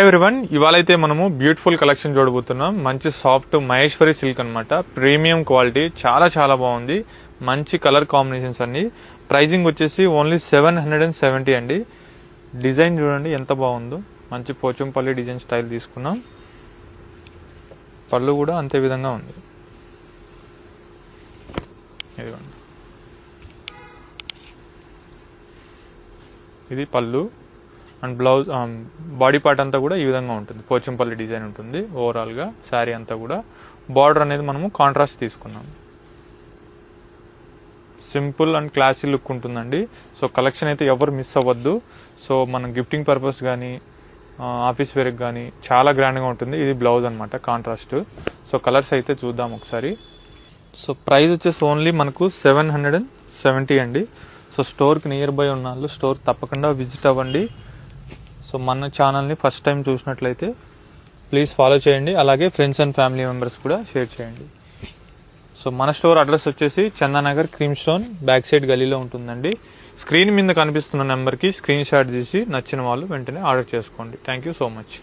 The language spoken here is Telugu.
ఎవ్రీవన్, ఇవాళ అయితే మనము బ్యూటిఫుల్ కలెక్షన్ చూడబోతున్నాం. మంచి సాఫ్ట్ మహేశ్వరి సిల్క్ అన్నమాట. ప్రీమియం క్వాలిటీ, చాలా చాలా బాగుంది. మంచి కలర్ కాంబినేషన్స్ అన్ని. ప్రైజింగ్ వచ్చేసి ఓన్లీ 770 అండి. డిజైన్ చూడండి ఎంత బాగుందో. మంచి పోచంపల్లి డిజైన్ స్టైల్ తీసుకున్నాం. పళ్ళు కూడా అంతే విధంగా ఉంది. ఇదిగోండి, ఇది పళ్ళు అండ్ బ్లౌజ్. బాడీ పార్ట్ అంతా కూడా ఈ విధంగా ఉంటుంది. పోచంపల్లి డిజైన్ ఉంటుంది ఓవరాల్ గా. శారీ అంతా కూడా బార్డర్ అనేది మనము కాంట్రాస్ట్ తీసుకున్నాం. సింపుల్ అండ్ క్లాసీ లుక్ ఉంటుందండి. సో కలెక్షన్ అయితే ఎవరు మిస్ అవ్వద్దు. సో మనం గిఫ్టింగ్ పర్పస్ కానీ ఆఫీస్ వేర్కి కానీ చాలా గ్రాండ్గా ఉంటుంది. ఇది బ్లౌజ్ అనమాట, కాంట్రాస్ట్. సో కలర్స్ అయితే చూద్దాం ఒకసారి. సో ప్రైస్ వచ్చేసి ఓన్లీ మనకు 770 అండి. సో స్టోర్కి నియర్ బై ఉన్న వాళ్ళు స్టోర్ తప్పకుండా విజిట్ అవ్వండి. సో మన ఛానల్ని ఫస్ట్ టైం చూసినట్లయితే ప్లీజ్ ఫాలో చేయండి. అలాగే ఫ్రెండ్స్ అండ్ ఫ్యామిలీ మెంబర్స్ కూడా షేర్ చేయండి. సో మన స్టోర్ అడ్రస్ వచ్చేసి Chandanagar Cream Stone back side గలీలో ఉంటుందండి. స్క్రీన్ మీద కనిపిస్తున్న నెంబర్కి స్క్రీన్ షాట్ తీసి నచ్చిన వాళ్ళు వెంటనే ఆర్డర్ చేసుకోండి. Thank you so much.